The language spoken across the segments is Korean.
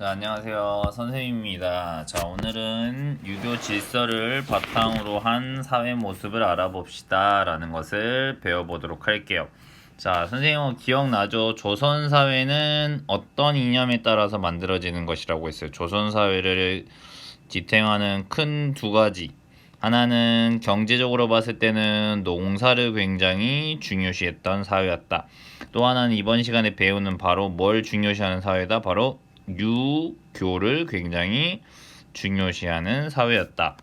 안녕하세요. 선생님입니다. 자, 오늘은 유교 질서를 바탕으로 한 사회 모습을 알아봅시다 라는 것을 배워보도록 할게요. 자, 선생님은 기억나죠? 조선 사회는 어떤 이념에 따라서 만들어지는 것이라고 했어요. 조선 사회를 지탱하는 큰 두 가지. 하나는 경제적으로 봤을 때는 농사를 굉장히 중요시했던 사회였다. 또 하나는 이번 시간에 배우는 바로 뭘 중요시하는 사회다? 바로 유교를 굉장히 중요시하는 사회였다.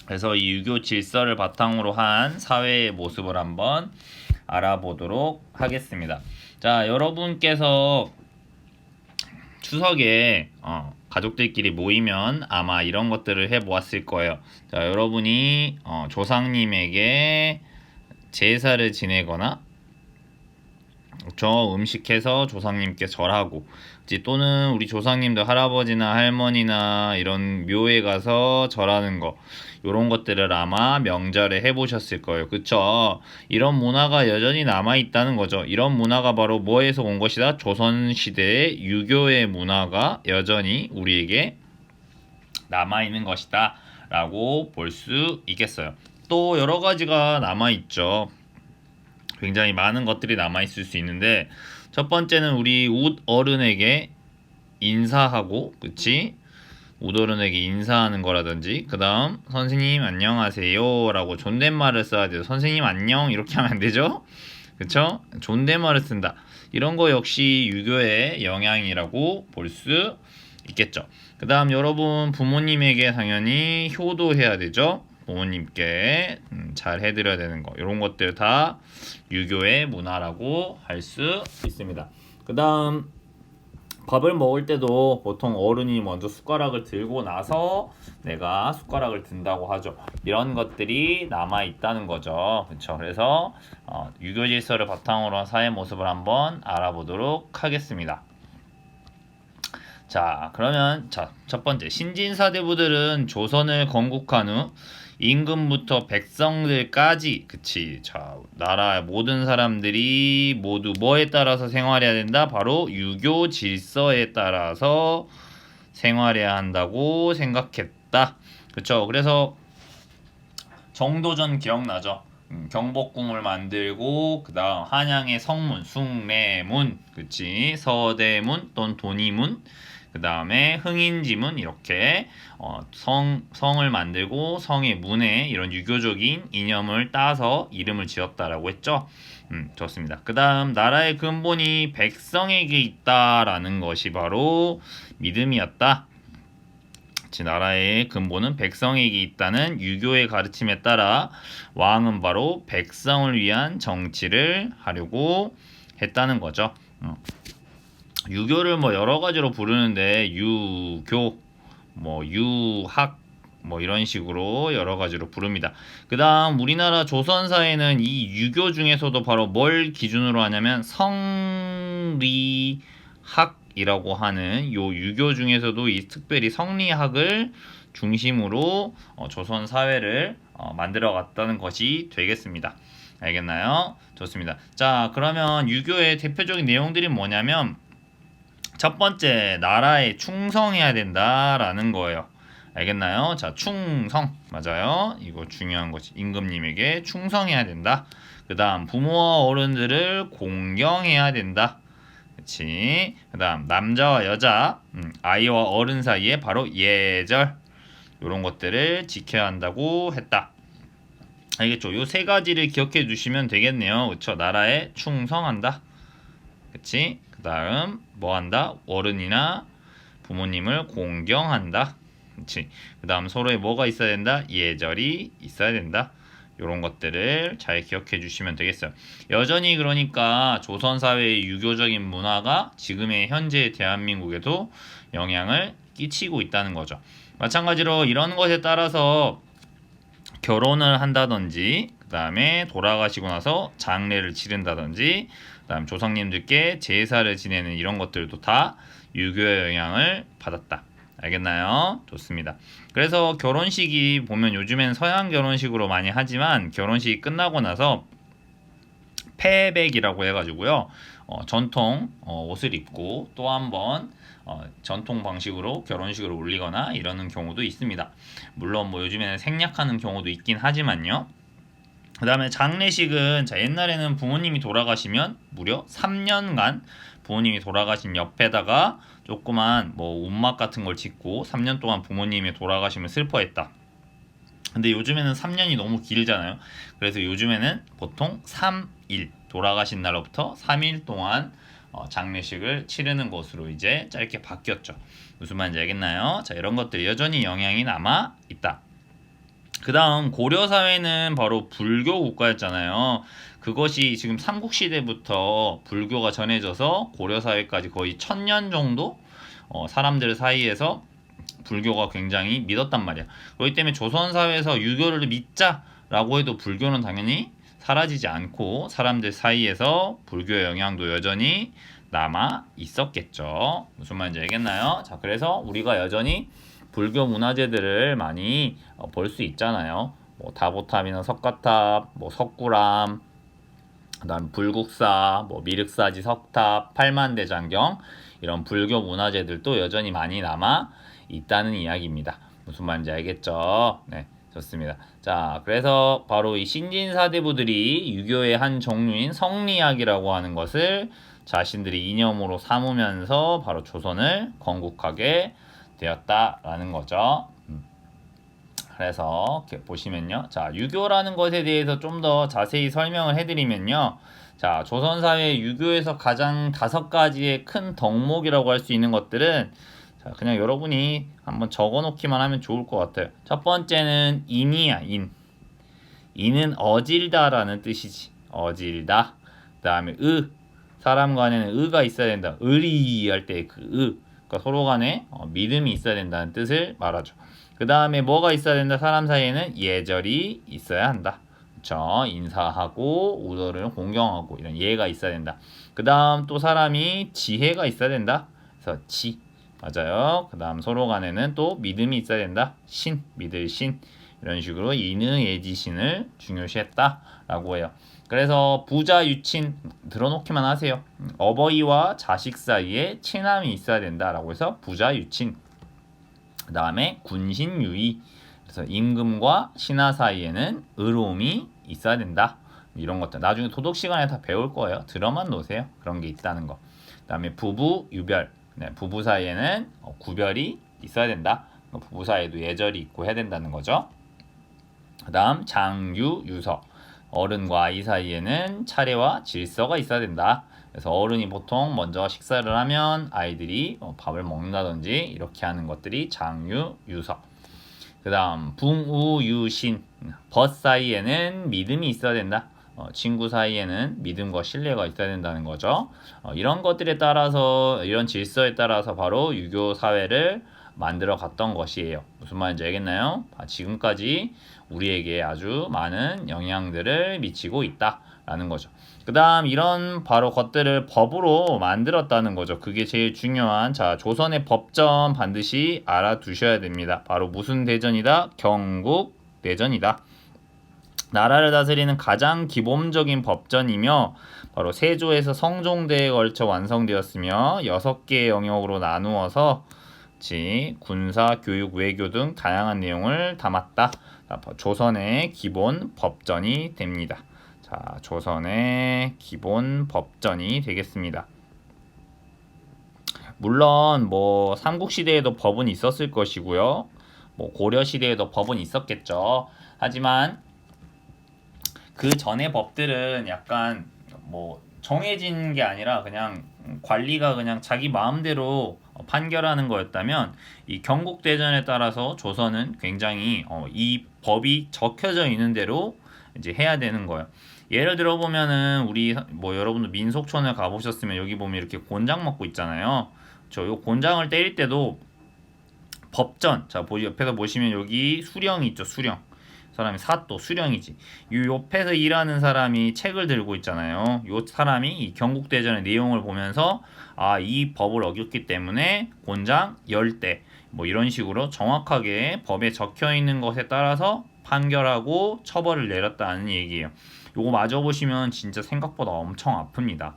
그래서 이 유교 질서를 바탕으로 한 사회의 모습을 한번 알아보도록 하겠습니다. 자, 여러분께서 추석에 가족들끼리 모이면 아마 이런 것들을 해보았을 거예요. 자, 여러분이 조상님에게 제사를 지내거나 저 음식해서 조상님께 절하고, 또는 우리 조상님들 할아버지나 할머니나 이런 묘에 가서 절하는 거, 요런 것들을 아마 명절에 해보셨을 거예요. 그쵸? 이런 문화가 여전히 남아있다는 거죠. 이런 문화가 바로 뭐에서 온 것이다? 조선시대의 유교의 문화가 여전히 우리에게 남아있는 것이다 라고 볼 수 있겠어요. 또 여러 가지가 남아있죠. 굉장히 많은 것들이 남아있을 수 있는데, 첫 번째는 우리 웃 어른에게 인사하고, 그치? 웃 어른에게 인사하는 거라든지, 그 다음 선생님 안녕하세요 라고 존댓말을 써야 돼요. 선생님 안녕 이렇게 하면 안 되죠? 그쵸? 존댓말을 쓴다. 이런 거 역시 유교의 영향이라고 볼 수 있겠죠. 그 다음 여러분 부모님에게 당연히 효도해야 되죠. 부모님께 잘 해드려야 되는 거, 이런 것들 다 유교의 문화라고 할 수 있습니다. 그 다음 밥을 먹을 때도 보통 어른이 먼저 숟가락을 들고 나서 내가 숟가락을 든다고 하죠. 이런 것들이 남아 있다는 거죠. 그렇죠? 그래서 유교 질서를 바탕으로 한 사회 모습을 한번 알아보도록 하겠습니다. 자, 그러면 첫 번째, 신진사대부들은 조선을 건국한 후 임금부터 백성들까지, 그치, 자, 나라 모든 사람들이 모두 뭐에 따라서 생활해야 된다? 바로 유교 질서에 따라서 생활해야 한다고 생각했다. 그쵸? 그래서 정도전 기억나죠? 경복궁을 만들고, 그 다음 한양의 성문, 숭례문, 그치, 서대문 또는 돈이문, 그 다음에 흥인지문, 이렇게 성을 만들고 성의 문에 이런 유교적인 이념을 따서 이름을 지었다라고 했죠. 좋습니다. 그 다음 나라의 근본이 백성에게 있다라는 것이 바로 믿음이었다. 나라의 근본은 백성에게 있다는 유교의 가르침에 따라 왕은 바로 백성을 위한 정치를 하려고 했다는 거죠. 유교를 뭐 여러 가지로 부르는데 유교, 뭐 유학, 뭐 이런 식으로 여러 가지로 부릅니다. 그 다음 우리나라 조선사에는 이 유교 중에서도 바로 뭘 기준으로 하냐면 성리학이라고 하는 요 유교 중에서도 이 특별히 성리학을 중심으로 조선 사회를 만들어 갔다는 것이 되겠습니다. 알겠나요? 좋습니다. 자, 그러면 유교의 대표적인 내용들이 뭐냐면, 첫 번째, 나라에 충성해야 된다라는 거예요. 알겠나요? 자, 충성. 맞아요. 이거 중요한 거지. 임금님에게 충성해야 된다. 그 다음, 부모와 어른들을 공경해야 된다. 그치. 그 다음, 남자와 여자, 아이와 어른 사이에 바로 예절, 이런 것들을 지켜야 한다고 했다. 알겠죠? 요 세 가지를 기억해 주시면 되겠네요. 그쵸? 나라에 충성한다. 그치? 그 다음 뭐 한다? 어른이나 부모님을 공경한다. 그치? 그 다음 서로에 뭐가 있어야 된다? 예절이 있어야 된다. 이런 것들을 잘 기억해 주시면 되겠어요. 여전히 그러니까 조선사회의 유교적인 문화가 지금의 현재 대한민국에도 영향을 끼치고 있다는 거죠. 마찬가지로 이런 것에 따라서 결혼을 한다든지, 그 다음에 돌아가시고 나서 장례를 치른다든지, 그 다음 조상님들께 제사를 지내는 이런 것들도 다 유교의 영향을 받았다. 알겠나요? 좋습니다. 그래서 결혼식이 보면 요즘엔 서양 결혼식으로 많이 하지만 결혼식이 끝나고 나서 패백이라고 해가지고요, 전통 옷을 입고 또 한 번 전통 방식으로 결혼식을 올리거나 이러는 경우도 있습니다. 물론 뭐 요즘에는 생략하는 경우도 있긴 하지만요. 그 다음에 장례식은 자 옛날에는 부모님이 돌아가시면 무려 3년간 부모님이 돌아가신 옆에다가 조그만 뭐 움막 같은 걸 짓고 3년 동안 부모님이 돌아가시면 슬퍼했다. 근데 요즘에는 3년이 너무 길잖아요. 그래서 요즘에는 보통 3일 돌아가신 날로부터 3일 동안 장례식을 치르는 것으로 이제 짧게 바뀌었죠. 무슨 말인지 알겠나요? 자, 이런 것들이 여전히 영향이 남아 있다. 그 다음 고려 사회는 바로 불교 국가였잖아요. 그것이 지금 삼국시대부터 불교가 전해져서 고려 사회까지 거의 1000년 정도 사람들 사이에서 불교가 굉장히 믿었단 말이야. 그렇기 때문에 조선 사회에서 유교를 믿자라고 해도 불교는 당연히 사라지지 않고 사람들 사이에서 불교의 영향도 여전히 남아 있었겠죠. 무슨 말인지 알겠나요? 자, 그래서 우리가 여전히 불교 문화재들을 많이 볼 수 있잖아요. 뭐 다보탑이나 석가탑, 뭐 석굴암, 그다음 불국사, 뭐 미륵사지 석탑, 팔만대장경 이런 불교 문화재들도 여전히 많이 남아 있다는 이야기입니다. 무슨 말인지 알겠죠? 네, 좋습니다. 자, 그래서 바로 이 신진사대부들이 유교의 한 종류인 성리학이라고 하는 것을 자신들이 이념으로 삼으면서 바로 조선을 건국하게 되었다라는 거죠. 그래서 이렇게 보시면요. 자, 유교라는 것에 대해서 좀 더 자세히 설명을 해드리면요. 자, 조선사회 유교에서 가장 5가지의 큰 덕목이라고 할 수 있는 것들은 자, 그냥 여러분이 한번 적어 놓기만 하면 좋을 것 같아요. 첫 번째는 인이야, 인. 인은 어질다라는 뜻이지. 어질다. 그 다음에 사람 간에는 의가 있어야 된다. 의리 할 때 그 그러니까 서로 간에 믿음이 있어야 된다는 뜻을 말하죠. 그 다음에 뭐가 있어야 된다? 사람 사이에는 예절이 있어야 한다. 그쵸? 인사하고 우도를 공경하고 이런 예가 있어야 된다. 그 다음 또 사람이 지혜가 있어야 된다. 그래서 맞아요. 그 다음 서로 간에는 또 믿음이 있어야 된다. 믿을 신. 이런 식으로 인의예지신을 중요시했다라고 해요. 그래서 부자 유친 들어놓기만 하세요. 어버이와 자식 사이에 친함이 있어야 된다라고 해서 부자 유친. 그 다음에 군신유의. 그래서 임금과 신하 사이에는 의로움이 있어야 된다. 이런 것들 나중에 도덕 시간에 다 배울 거예요. 들어만 놓으세요. 그런 게 있다는 거. 그 다음에 부부 유별. 네, 부부 사이에는 구별이 있어야 된다. 부부 사이에도 예절이 있고 해야 된다는 거죠. 그 다음 장유 유서. 어른과 아이 사이에는 차례와 질서가 있어야 된다. 그래서 어른이 보통 먼저 식사를 하면 아이들이 밥을 먹는다든지 이렇게 하는 것들이 장유 유서. 그 다음 붕우유신. 벗 사이에는 믿음이 있어야 된다. 친구 사이에는 믿음과 신뢰가 있어야 된다는 거죠. 이런 것들에 따라서 이런 질서에 따라서 바로 유교 사회를 만들어 갔던 것이에요. 무슨 말인지 알겠나요? 지금까지 우리에게 아주 많은 영향들을 미치고 있다라는 거죠. 그 다음 이런 바로 것들을 법으로 만들었다는 거죠. 그게 제일 중요한 자 조선의 법전 반드시 알아두셔야 됩니다. 바로 무슨 대전이다? 경국대전이다. 나라를 다스리는 가장 기본적인 법전이며 바로 세조에서 성종대에 걸쳐 완성되었으며 6개의 영역으로 나누어서 군사, 교육, 외교 등 다양한 내용을 담았다. 조선의 기본 법전이 됩니다. 자, 조선의 기본 법전이 되겠습니다. 물론 뭐 삼국시대에도 법은 있었을 것이고요. 뭐 고려시대에도 법은 있었겠죠. 하지만 그 전의 법들은 약간 뭐 정해진 게 아니라 그냥 관리가 그냥 자기 마음대로 판결하는 거였다면 이 경국대전에 따라서 조선은 굉장히 이 법이 적혀져 있는 대로 이제 해야 되는 거예요. 예를 들어 보면은 우리 뭐 여러분도 민속촌을 가보셨으면 여기 보면 이렇게 곤장 먹고 있잖아요. 요 곤장을 때릴 때도 법전 자 옆에서 보시면 여기 수령이 있죠. 수령. 사람이 사또 수령이지. 이 옆에서 일하는 사람이 책을 들고 있잖아요. 이 사람이 이 경국대전의 내용을 보면서 이 법을 어겼기 때문에 곤장 10대 뭐 이런 식으로 정확하게 법에 적혀 있는 것에 따라서 판결하고 처벌을 내렸다는 얘기예요. 요거 마저 보시면 진짜 생각보다 엄청 아픕니다.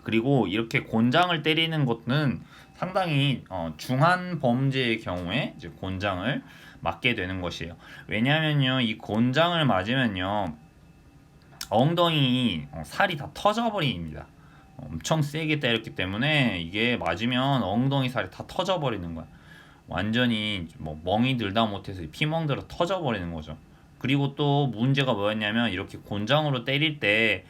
그리고 이렇게 곤장을 때리는 것은 상당히 중한 범죄의 경우에 이제 곤장을 맞게 되는 것이에요. 왜냐하면요, 이 곤장을 맞으면요, 엉덩이 살이 다 터져버립니다. 엄청 세게 때렸기 때문에 이게 맞으면 엉덩이 살이 다 터져버리는 거야. 완전히 뭐 멍이 들다 못해서 피멍 들어 터져버리는 거죠. 그리고 또 문제가 뭐였냐면 이렇게 곤장으로 때릴 때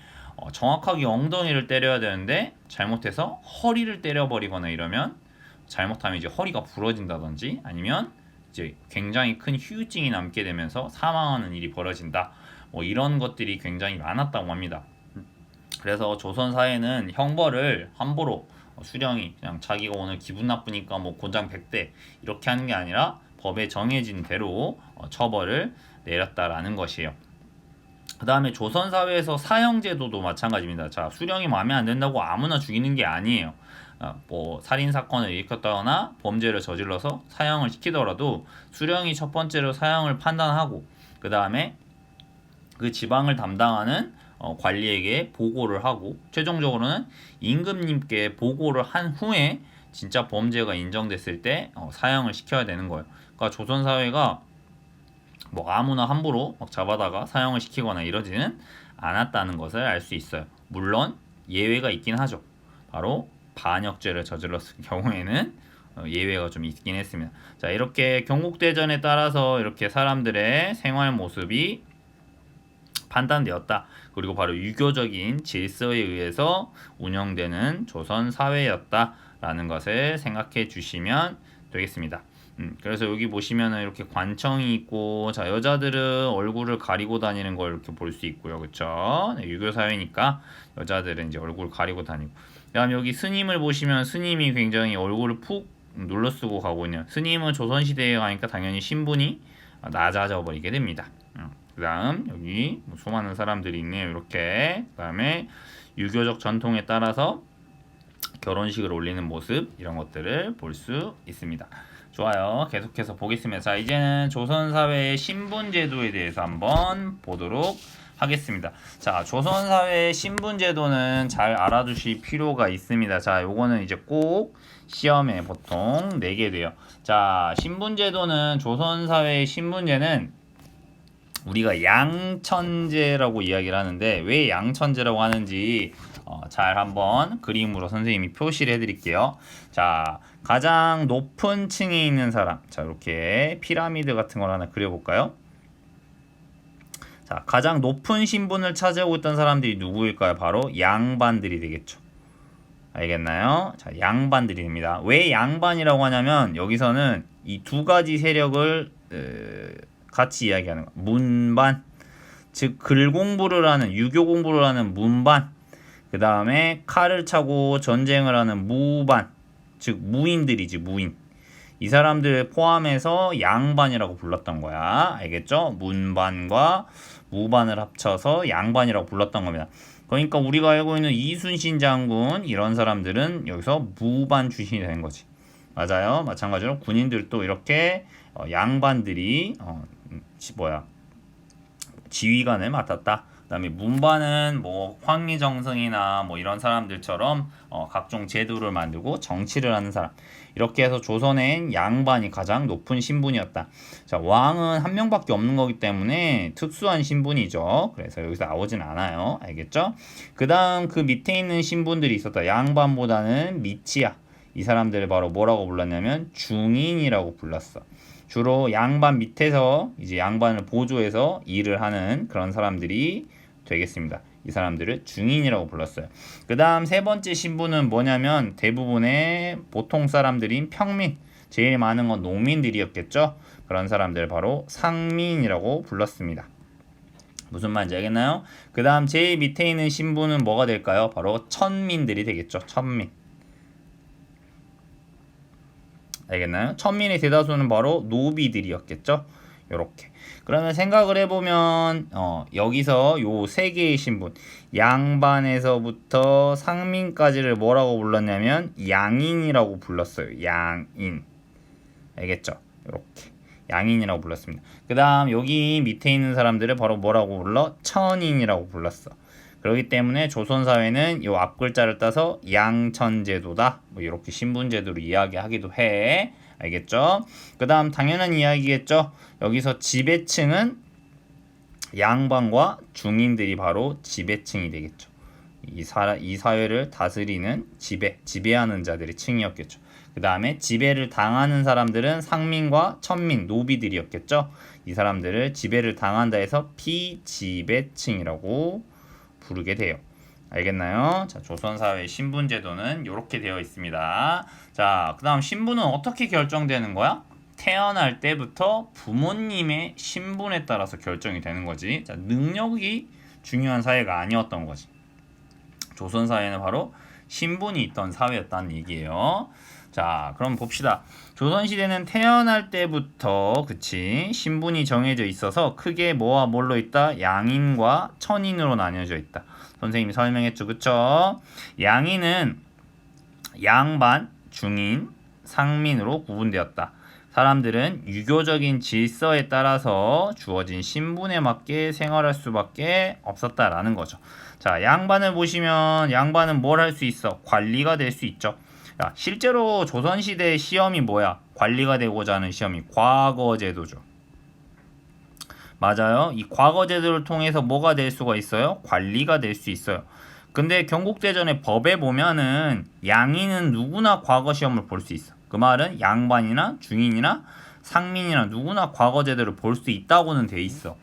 정확하게 엉덩이를 때려야 되는데 잘못해서 허리를 때려버리거나 이러면, 잘못하면 이제 허리가 부러진다든지 아니면 이제 굉장히 큰 후유증이 남게 되면서 사망하는 일이 벌어진다. 뭐 이런 것들이 굉장히 많았다고 합니다. 그래서 조선 사회는 형벌을 함부로 수령이 그냥 자기가 오늘 기분 나쁘니까 뭐 곤장 100대 이렇게 하는 게 아니라 법에 정해진 대로 처벌을 내렸다라는 것이에요. 그 다음에 조선 사회에서 사형제도도 마찬가지입니다. 자, 수령이 마음에 안 든다고 아무나 죽이는 게 아니에요. 뭐 살인 사건을 일으켰다거나 범죄를 저질러서 사형을 시키더라도 수령이 첫 번째로 사형을 판단하고 그 다음에 그 지방을 담당하는 관리에게 보고를 하고 최종적으로는 임금님께 보고를 한 후에 진짜 범죄가 인정됐을 때 사형을 시켜야 되는 거예요. 그러니까 조선 사회가 뭐 아무나 함부로 막 잡아다가 사형을 시키거나 이러지는 않았다는 것을 알 수 있어요. 물론 예외가 있긴 하죠. 바로 반역죄를 저질렀을 경우에는 예외가 좀 있긴 했습니다. 자, 이렇게 경국대전에 따라서 이렇게 사람들의 생활 모습이 판단되었다. 그리고 바로 유교적인 질서에 의해서 운영되는 조선 사회였다라는 것을 생각해 주시면 되겠습니다. 그래서 여기 보시면은 이렇게 관청이 있고, 자, 여자들은 얼굴을 가리고 다니는 걸 이렇게 볼 수 있고요. 그쵸? 네, 유교 사회니까 여자들은 이제 얼굴 가리고 다니고. 그다음 여기 스님을 보시면 스님이 굉장히 얼굴을 푹 눌러쓰고 가고 있네요. 스님은 조선시대에 가니까 당연히 신분이 낮아져 버리게 됩니다. 그 다음 여기 수많은 사람들이 있네요. 이렇게. 그 다음에 유교적 전통에 따라서 결혼식을 올리는 모습, 이런 것들을 볼 수 있습니다. 좋아요. 계속해서 보겠습니다. 자, 이제는 조선사회의 신분제도에 대해서 한번 보도록 하겠습니다. 자, 조선사회의 신분제도는 잘 알아두실 필요가 있습니다. 자, 요거는 이제 꼭 시험에 보통 내게 돼요. 자, 신분제도는, 조선사회의 신분제는 우리가 양천제라고 이야기를 하는데, 왜 양천제라고 하는지 잘 한번 그림으로 선생님이 표시를 해드릴게요. 자, 가장 높은 층에 있는 사람, 자, 이렇게 피라미드 같은 걸 하나 그려볼까요? 자, 가장 높은 신분을 차지하고 있던 사람들이 누구일까요? 바로 양반들이 되겠죠. 알겠나요? 자, 양반들이 됩니다. 왜 양반이라고 하냐면 여기서는 이 두 가지 세력을 같이 이야기하는 거예요. 문반, 즉 글 공부를 하는, 유교 공부를 하는 문반, 그 다음에 칼을 차고 전쟁을 하는 무반, 즉 무인들이지, 무인. 이 사람들 포함해서 양반이라고 불렀던 거야. 알겠죠? 문반과 무반을 합쳐서 양반이라고 불렀던 겁니다. 그러니까 우리가 알고 있는 이순신 장군, 이런 사람들은 여기서 무반 출신이 되는 거지. 맞아요. 마찬가지로 군인들도 이렇게 양반들이 지휘관을 맡았다. 그다음에 문반은 뭐 황리정승이나 뭐 이런 사람들처럼 각종 제도를 만들고 정치를 하는 사람. 이렇게 해서 조선엔 양반이 가장 높은 신분이었다. 자, 왕은 한 명밖에 없는 거기 때문에 특수한 신분이죠. 그래서 여기서 나오진 않아요. 알겠죠? 그 다음 그 밑에 있는 신분들이 있었다. 양반보다는 밑이야. 이 사람들을 바로 뭐라고 불렀냐면 중인이라고 불렀어. 주로 양반 밑에서 이제 양반을 보조해서 일을 하는 그런 사람들이 되겠습니다. 이 사람들을 중인이라고 불렀어요. 그 다음 세 번째 신분은 뭐냐면 대부분의 보통 사람들인 평민, 제일 많은 건 농민들이었겠죠. 그런 사람들 바로 상민이라고 불렀습니다. 무슨 말인지 알겠나요? 그 다음 제일 밑에 있는 신분은 뭐가 될까요? 바로 천민들이 되겠죠. 천민. 알겠나요? 천민의 대다수는 바로 노비들이었겠죠. 요렇게. 그러면 생각을 해보면 여기서 요 세 개의 신분, 양반에서부터 상민까지를 뭐라고 불렀냐면 양인이라고 불렀어요. 양인. 알겠죠? 요렇게 양인이라고 불렀습니다. 그 다음 여기 밑에 있는 사람들을 바로 뭐라고 불러? 천인이라고 불렀어. 그렇기 때문에 조선 사회는 이 앞글자를 따서 양천제도다. 뭐 이렇게 신분제도로 이야기하기도 해. 알겠죠? 그다음 당연한 이야기겠죠. 여기서 지배층은 양반과 중인들이 바로 지배층이 되겠죠. 이 사회를 다스리는 지배하는 자들의 층이었겠죠. 그 다음에 지배를 당하는 사람들은 상민과 천민, 노비들이었겠죠. 이 사람들을 지배를 당한다 해서 피지배층이라고 부르게 돼요. 알겠나요? 자, 조선사회 신분제도는 이렇게 되어 있습니다. 자, 그 다음 신분은 어떻게 결정되는 거야? 태어날 때부터 부모님의 신분에 따라서 결정이 되는 거지. 자, 능력이 중요한 사회가 아니었던 거지. 조선사회는 바로 신분이 있던 사회였다는 얘기예요. 자, 그럼 봅시다. 조선시대는 태어날 때부터 신분이 정해져 있어서 크게 뭐와 뭘로 있다? 양인과 천인으로 나뉘어져 있다. 선생님이 설명했죠. 그쵸? 양인은 양반, 중인, 상민으로 구분되었다. 사람들은 유교적인 질서에 따라서 주어진 신분에 맞게 생활할 수밖에 없었다라는 거죠. 자, 양반을 보시면 양반은 뭘 할 수 있어? 관리가 될 수 있죠. 자, 실제로 조선시대 시험이 뭐야? 관리가 되고자 하는 시험이 과거제도죠. 맞아요. 이 과거제도를 통해서 뭐가 될 수가 있어요? 관리가 될 수 있어요. 근데 경국대전의 법에 보면은 양인은 누구나 과거 시험을 볼 수 있어. 그 말은 양반이나 중인이나 상민이나 누구나 과거제도를 볼 수 있다고는 돼 있어.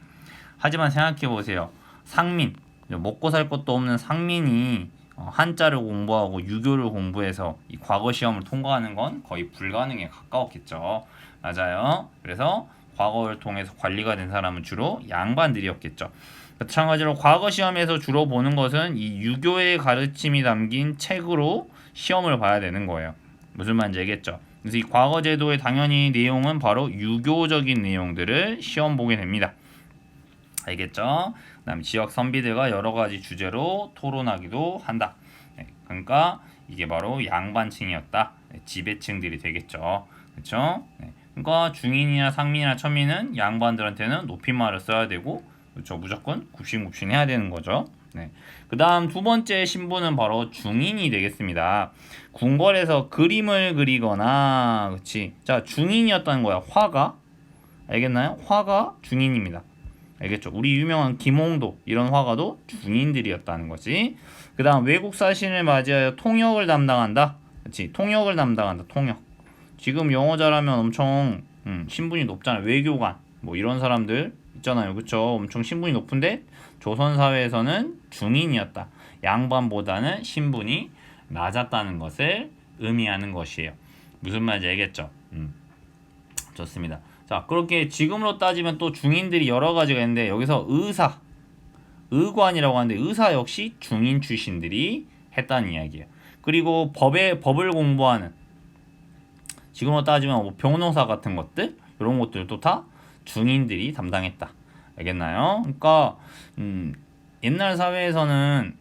하지만 생각해 보세요. 상민, 먹고 살 것도 없는 상민이 한자를 공부하고 유교를 공부해서 이 과거 시험을 통과하는 건 거의 불가능에 가까웠겠죠. 맞아요. 그래서 과거를 통해서 관리가 된 사람은 주로 양반들이었겠죠. 마찬가지로 과거 시험에서 주로 보는 것은 이 유교의 가르침이 담긴 책으로 시험을 봐야 되는 거예요. 무슨 말인지 알겠죠? 그래서 이 과거 제도의 당연히 내용은 바로 유교적인 내용들을 시험 보게 됩니다. 알겠죠? 그다음 지역 선비들과 여러 가지 주제로 토론하기도 한다. 네, 그러니까 이게 바로 양반층이었다. 네, 지배층들이 되겠죠. 그렇죠? 네, 그러니까 중인이나 상민이나 천민은 양반들한테는 높임말을 써야 되고, 그렇죠? 무조건 굽신굽신해야 되는 거죠. 네. 그다음 두 번째 신분은 바로 중인이 되겠습니다. 궁궐에서 그림을 그리거나, 그렇지? 자, 중인이었다는 거야. 화가, 알겠나요? 화가 중인입니다. 알겠죠? 우리 유명한 김홍도 이런 화가도 중인들이었다는 거지. 그 다음 외국 사신을 맞이하여 통역을 담당한다. 그렇지? 통역을 담당한다. 통역. 지금 영어 잘하면 엄청 신분이 높잖아요. 외교관 뭐 이런 사람들 있잖아요. 그쵸? 엄청 신분이 높은데 조선 사회에서는 중인이었다. 양반보다는 신분이 낮았다는 것을 의미하는 것이에요. 무슨 말인지 알겠죠? 좋습니다. 자, 그렇게 지금으로 따지면 또 중인들이 여러 가지가 있는데 여기서 의사, 의관이라고 하는데 의사 역시 중인 출신들이 했다는 이야기예요. 그리고 법을 공부하는, 지금으로 따지면 뭐 변호사 같은 것들, 이런 것들도 다 중인들이 담당했다. 알겠나요? 그러니까 옛날 사회에서는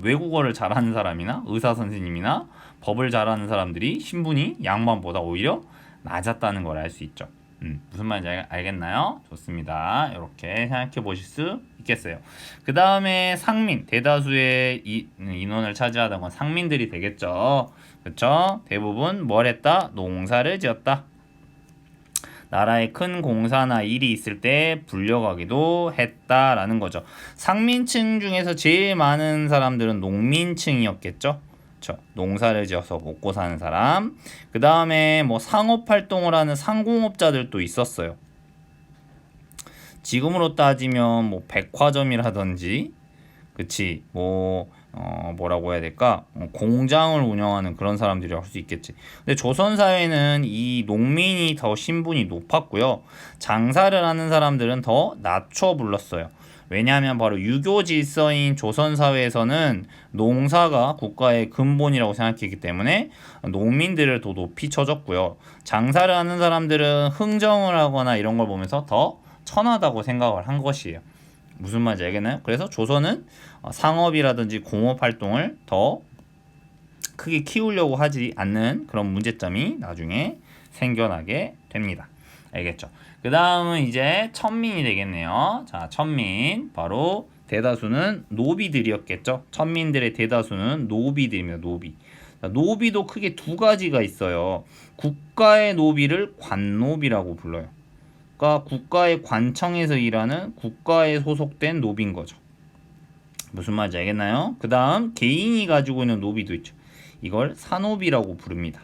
외국어를 잘하는 사람이나 의사 선생님이나 법을 잘하는 사람들이 신분이 양반보다 오히려 낮았다는 걸 알 수 있죠. 무슨 말인지 알겠나요? 좋습니다. 이렇게 생각해 보실 수 있겠어요. 그 다음에 상민, 대다수의 인원을 차지하던 건 상민들이 되겠죠. 그렇죠? 대부분 뭘 했다? 농사를 지었다. 나라에 큰 공사나 일이 있을 때 불려가기도 했다라는 거죠. 상민층 중에서 제일 많은 사람들은 농민층이었겠죠. 그렇죠. 농사를 지어서 먹고 사는 사람. 그 다음에 뭐 상업 활동을 하는 상공업자들도 있었어요. 지금으로 따지면 뭐 백화점이라든지, 그치, 뭐라고 해야 될까? 공장을 운영하는 그런 사람들이 할 수 있겠지. 근데 조선 사회는 이 농민이 더 신분이 높았고요. 장사를 하는 사람들은 더 낮춰 불렀어요. 왜냐하면 바로 유교 질서인 조선 사회에서는 농사가 국가의 근본이라고 생각했기 때문에 농민들을 더 높이 쳐줬고요. 장사를 하는 사람들은 흥정을 하거나 이런 걸 보면서 더 천하다고 생각을 한 것이에요. 무슨 말인지 알겠나요? 그래서 조선은 상업이라든지 공업 활동을 더 크게 키우려고 하지 않는 그런 문제점이 나중에 생겨나게 됩니다. 알겠죠? 그 다음은 이제 천민이 되겠네요. 자, 천민 바로 대다수는 노비들이었겠죠. 천민들의 대다수는 노비들입니다. 노비. 노비도 크게 두 가지가 있어요. 국가의 노비를 관노비라고 불러요. 그러니까 국가의 관청에서 일하는 국가에 소속된 노비인 거죠. 무슨 말인지 알겠나요? 그 다음 개인이 가지고 있는 노비도 있죠. 이걸 사노비라고 부릅니다.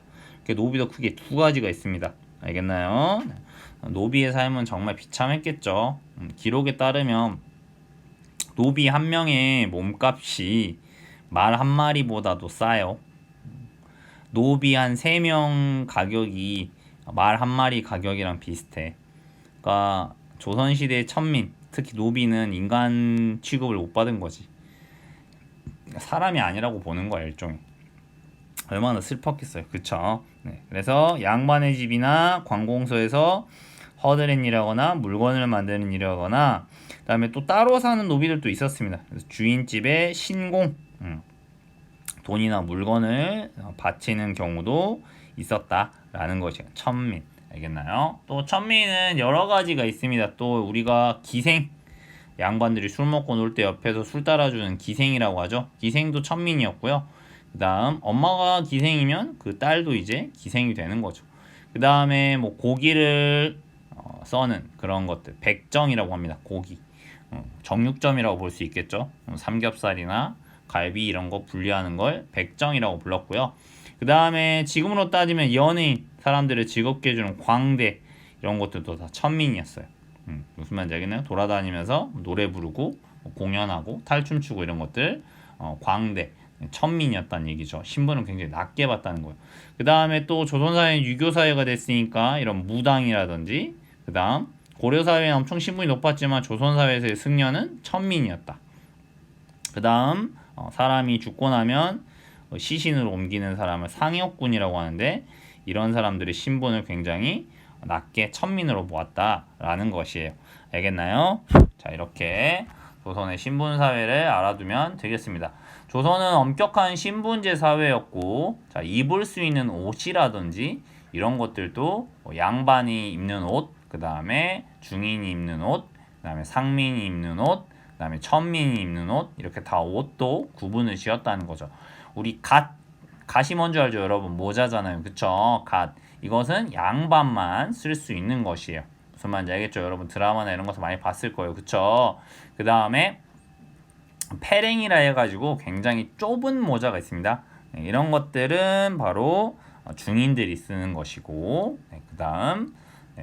노비도 크게 두 가지가 있습니다. 알겠나요? 노비의 삶은 정말 비참했겠죠. 기록에 따르면 노비 한 명의 몸값이 말 한 마리보다도 싸요. 노비 한 3명 가격이 말 한 마리 가격이랑 비슷해. 그러니까 조선시대의 천민, 특히 노비는 인간 취급을 못 받은 거지. 사람이 아니라고 보는 거야, 일종의. 얼마나 슬펐겠어요. 그쵸? 네. 그래서 양반의 집이나 관공서에서 허드렛 일하거나 물건을 만드는 일하거나, 그 다음에 또 따로 사는 노비들도 있었습니다. 그래서 주인집에 신공, 돈이나 물건을 바치는 경우도 있었다라는 것이에요. 천민. 알겠나요? 또 천민은 여러 가지가 있습니다. 또 우리가 기생, 양반들이 술 먹고 놀 때 옆에서 술 따라주는 기생이라고 하죠. 기생도 천민이었고요. 그 다음 엄마가 기생이면 그 딸도 이제 기생이 되는 거죠. 그 다음에 뭐 고기를 써는 그런 것들, 백정이라고 합니다. 고기, 정육점이라고 볼 수 있겠죠. 삼겹살이나 갈비 이런 거 분리하는 걸 백정이라고 불렀고요. 그 다음에 지금으로 따지면 연예인, 사람들을 즐겁게 해주는 광대, 이런 것들도 다 천민이었어요. 무슨 말인지 알겠나요? 돌아다니면서 노래 부르고 공연하고 탈춤추고 이런 것들, 광대, 천민이었다는 얘기죠. 신분을 굉장히 낮게 봤다는 거예요. 그 다음에 또 조선사회는 유교사회가 됐으니까 이런 무당이라든지, 그 다음 고려사회는 엄청 신분이 높았지만 조선사회에서의 승려는 천민이었다. 그 다음 사람이 죽고 나면 시신으로 옮기는 사람을 상역군이라고 하는데, 이런 사람들의 신분을 굉장히 낮게 천민으로 보았다라는 것이에요. 알겠나요? 자, 이렇게 조선의 신분사회를 알아두면 되겠습니다. 조선은 엄격한 신분제 사회였고, 자, 입을 수 있는 옷이라든지 이런 것들도 양반이 입는 옷, 그 다음에 중인이 입는 옷, 그 다음에 상민이 입는 옷, 그 다음에 천민이 입는 옷, 이렇게 다 옷도 구분을 지었다는 거죠. 우리 갓이 뭔지 알죠? 여러분, 모자잖아요. 그쵸? 갓. 이것은 양반만 쓸 수 있는 것이에요. 무슨 말인지 알겠죠? 여러분 드라마나 이런 것도 많이 봤을 거예요. 그쵸? 그 다음에 패랭이라 해가지고 굉장히 좁은 모자가 있습니다. 네, 이런 것들은 바로 중인들이 쓰는 것이고, 네, 그 다음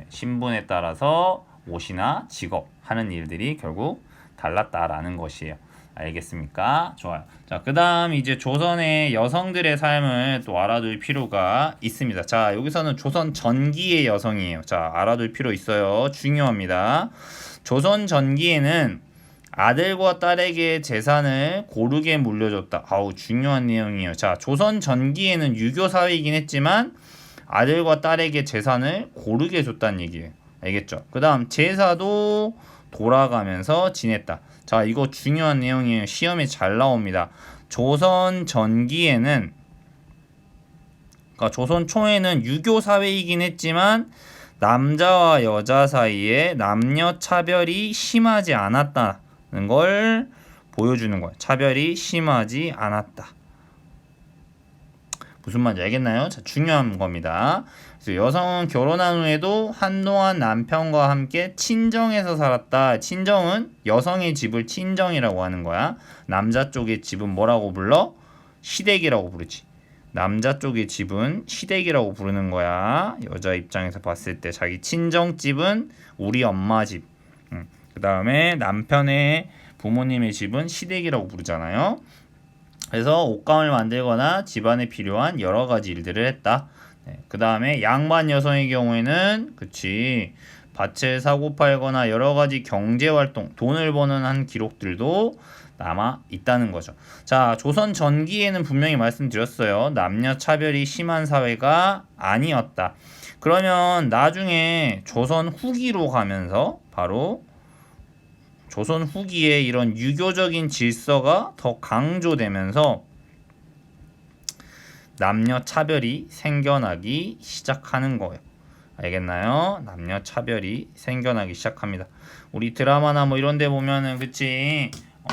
신분에 따라서 옷이나 직업 하는 일들이 결국 달랐다라는 것이에요. 알겠습니까? 좋아요. 자, 그 다음 이제 조선의 여성들의 삶을 또 알아둘 필요가 있습니다. 자, 여기서는 조선 전기의 여성이에요. 자, 알아둘 필요 있어요. 중요합니다. 조선 전기에는 아들과 딸에게 재산을 고르게 물려줬다. 아우, 중요한 내용이에요. 자, 조선 전기에는 유교 사회이긴 했지만 아들과 딸에게 재산을 고르게 줬다는 얘기예요. 알겠죠? 그 다음 제사도 돌아가면서 지냈다. 자, 이거 중요한 내용이에요. 시험에 잘 나옵니다. 조선 전기에는, 그러니까 조선 초에는 유교 사회이긴 했지만 남자와 여자 사이에 남녀 차별이 심하지 않았다는 걸 보여주는 거예요. 차별이 심하지 않았다. 무슨 말인지 알겠나요? 자, 중요한 겁니다. 그래서 여성은 결혼한 후에도 한동안 남편과 함께 친정에서 살았다. 친정은 여성의 집을 친정이라고 하는 거야. 남자 쪽의 집은 뭐라고 불러? 시댁이라고 부르지. 남자 쪽의 집은 시댁이라고 부르는 거야. 여자 입장에서 봤을 때 자기 친정집은 우리 엄마 집. 그 다음에 남편의 부모님의 집은 시댁이라고 부르잖아요. 그래서 옷감을 만들거나 집안에 필요한 여러 가지 일들을 했다. 네, 그 다음에 양반 여성의 경우에는 밭을 사고 팔거나 여러 가지 경제활동, 돈을 버는 한 기록들도 남아 있다는 거죠. 자, 조선 전기에는 분명히 말씀드렸어요. 남녀 차별이 심한 사회가 아니었다. 그러면 나중에 조선 후기로 가면서 바로 조선 후기에 이런 유교적인 질서가 더 강조되면서 남녀 차별이 생겨나기 시작하는 거예요. 알겠나요? 남녀 차별이 생겨나기 시작합니다. 우리 드라마나 뭐 이런 데 보면은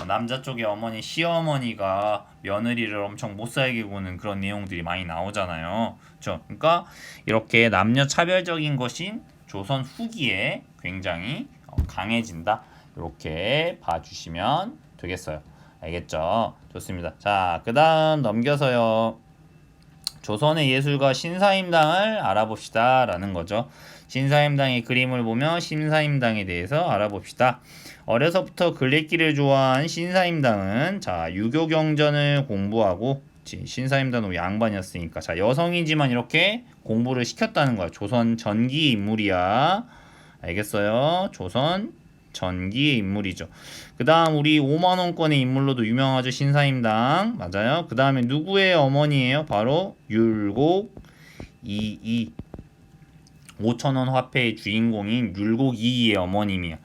남자 쪽의 어머니 시어머니가 며느리를 엄청 못 살게 구는 그런 내용들이 많이 나오잖아요. 그렇죠? 그러니까 이렇게 남녀 차별적인 것인 조선 후기에 굉장히 강해진다. 이렇게 봐주시면 되겠어요. 알겠죠? 좋습니다. 자, 그 다음 넘겨서요. 조선의 예술가 신사임당을 알아봅시다 라는 거죠. 신사임당의 그림을 보며 신사임당에 대해서 알아봅시다. 어려서부터 글짓기를 좋아한 신사임당은 자 유교 경전을 공부하고 신사임당은 양반이었으니까 자 여성이지만 이렇게 공부를 시켰다는 거야. 조선 전기 인물이야. 알겠어요? 조선 전기의 인물이죠. 그 다음 우리 5만원권의 인물로도 유명하죠. 신사임당 맞아요. 그 다음에 누구의 어머니예요? 바로 율곡 이이 5천원 화폐의 주인공인 율곡 이이의 어머님이야.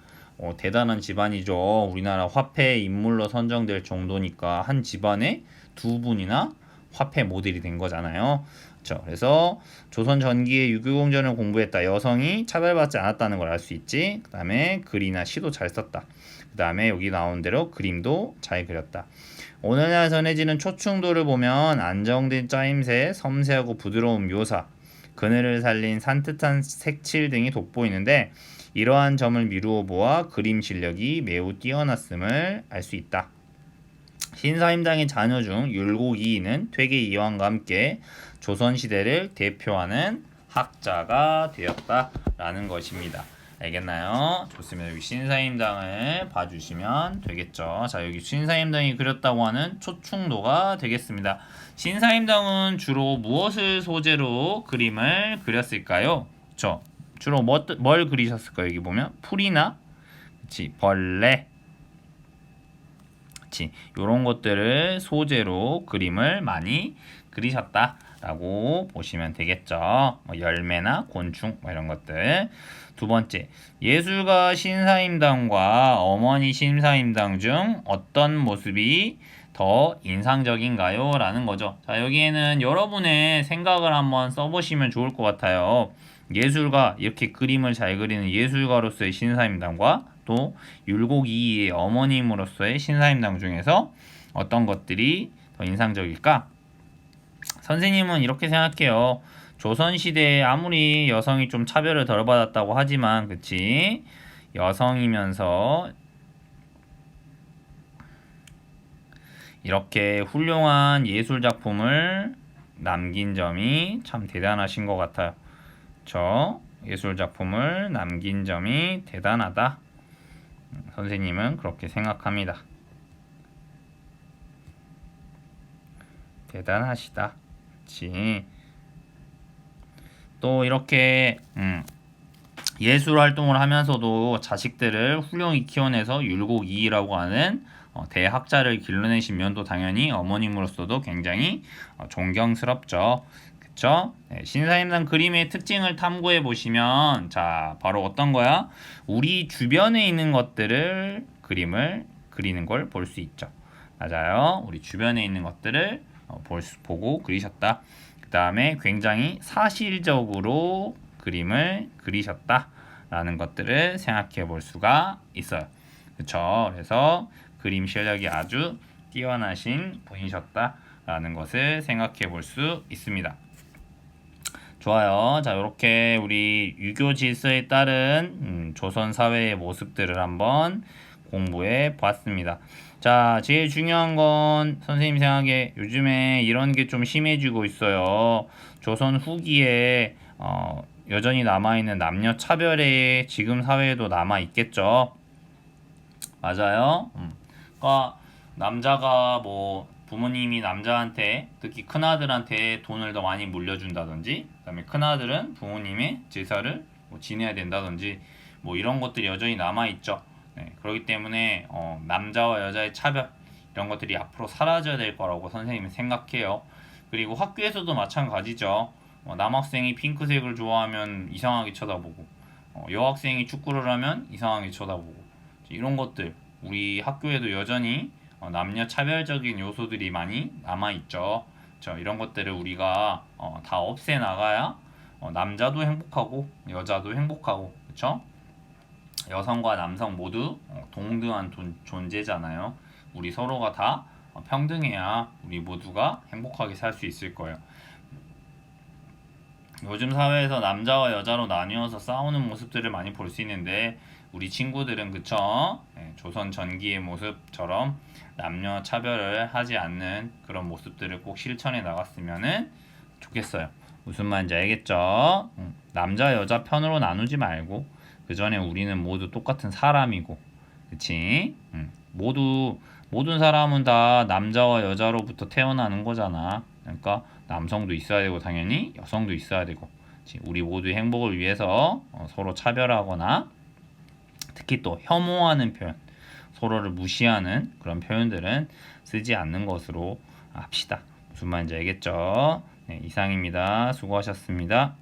대단한 집안이죠. 우리나라 화폐 인물로 선정될 정도니까 한 집안에 두 분이나 화폐 모델이 된 거잖아요. 그렇죠. 그래서 조선 전기의 유교공전을 공부했다. 여성이 차별받지 않았다는 걸 알 수 있지. 그 다음에 글이나 시도 잘 썼다. 그 다음에 여기 나온 대로 그림도 잘 그렸다. 오늘날 전해지는 초충도를 보면 안정된 짜임새, 섬세하고 부드러운 묘사, 그늘을 살린 산뜻한 색칠 등이 돋보이는데 이러한 점을 미루어 보아 그림 실력이 매우 뛰어났음을 알 수 있다. 신사임당의 자녀 중 율곡 이이는 퇴계 이황과 함께 조선시대를 대표하는 학자가 되었다라는 것입니다. 알겠나요? 좋습니다. 여기 신사임당을 봐주시면 되겠죠. 자, 여기 신사임당이 그렸다고 하는 초충도가 되겠습니다. 신사임당은 주로 무엇을 소재로 그림을 그렸을까요? 그쵸? 주로 뭘 그리셨을까요? 여기 보면 풀이나 그치, 벌레 그치, 요런 것들을 소재로 그림을 많이 그리셨다라고 보시면 되겠죠. 열매나 곤충 이런 것들. 두 번째, 예술가 신사임당과 어머니 신사임당 중 어떤 모습이 더 인상적인가요? 라는 거죠. 자, 여기에는 여러분의 생각을 한번 써보시면 좋을 것 같아요. 예술가, 이렇게 그림을 잘 그리는 예술가로서의 신사임당과 또 율곡 이이의 어머님으로서의 신사임당 중에서 어떤 것들이 더 인상적일까? 선생님은 이렇게 생각해요. 조선시대에 아무리 여성이 좀 차별을 덜 받았다고 하지만 그치? 여성이면서 이렇게 훌륭한 예술작품을 남긴 점이 참 대단하신 것 같아요. 저 예술작품을 남긴 점이 대단하다. 선생님은 그렇게 생각합니다. 대단하시다. 그치? 또 이렇게 예술 활동을 하면서도 자식들을 훌륭히 키워내서 율곡 이이라고 하는 대학자를 길러내신 면도 당연히 어머님으로서도 굉장히 존경스럽죠. 그쵸? 네, 신사임당 그림의 특징을 탐구해 보시면 자 바로 어떤 거야? 우리 주변에 있는 것들을 그림을 그리는 걸 볼 수 있죠. 맞아요. 우리 주변에 있는 것들을 보고 그리셨다. 그 다음에 굉장히 사실적으로 그림을 그리셨다라는 것들을 생각해 볼 수가 있어요. 그쵸? 그래서 그림 실력이 아주 뛰어나신 분이셨다라는 것을 생각해 볼 수 있습니다. 좋아요. 자, 이렇게 우리 유교 질서에 따른 조선 사회의 모습들을 한번 공부해 봤습니다. 자, 제일 중요한 건 선생님 생각에 요즘에 이런 게 좀 심해지고 있어요. 조선 후기에 여전히 남아있는 남녀 차별에 지금 사회에도 남아 있겠죠. 맞아요. 그러니까 남자가 뭐 부모님이 남자한테 특히 큰아들한테 돈을 더 많이 물려준다든지 그다음에 큰아들은 부모님의 제사를 뭐 지내야 된다든지 뭐 이런 것들이 여전히 남아있죠. 네, 그렇기 때문에 남자와 여자의 차별 이런 것들이 앞으로 사라져야 될 거라고 선생님은 생각해요. 그리고 학교에서도 마찬가지죠. 남학생이 핑크색을 좋아하면 이상하게 쳐다보고 여학생이 축구를 하면 이상하게 쳐다보고 이런 것들 우리 학교에도 여전히 남녀 차별적인 요소들이 많이 남아있죠. 이런 것들을 우리가 다 없애 나가야 남자도 행복하고 여자도 행복하고 그쵸? 여성과 남성 모두 동등한 존재잖아요. 우리 서로가 다 평등해야 우리 모두가 행복하게 살 수 있을 거예요. 요즘 사회에서 남자와 여자로 나뉘어서 싸우는 모습들을 많이 볼 수 있는데 우리 친구들은 그쵸? 조선 전기의 모습처럼 남녀 차별을 하지 않는 그런 모습들을 꼭 실천해 나갔으면 좋겠어요. 무슨 말인지 알겠죠? 남자 여자 편으로 나누지 말고 그 전에 우리는 모두 똑같은 사람이고, 그치? 모든 사람은 다 남자와 여자로부터 태어나는 거잖아. 그러니까 남성도 있어야 되고 당연히 여성도 있어야 되고, 그치? 우리 모두의 행복을 위해서 서로 차별하거나 특히 또 혐오하는 표현, 서로를 무시하는 그런 표현들은 쓰지 않는 것으로 합시다. 무슨 말인지 알겠죠? 네, 이상입니다. 수고하셨습니다.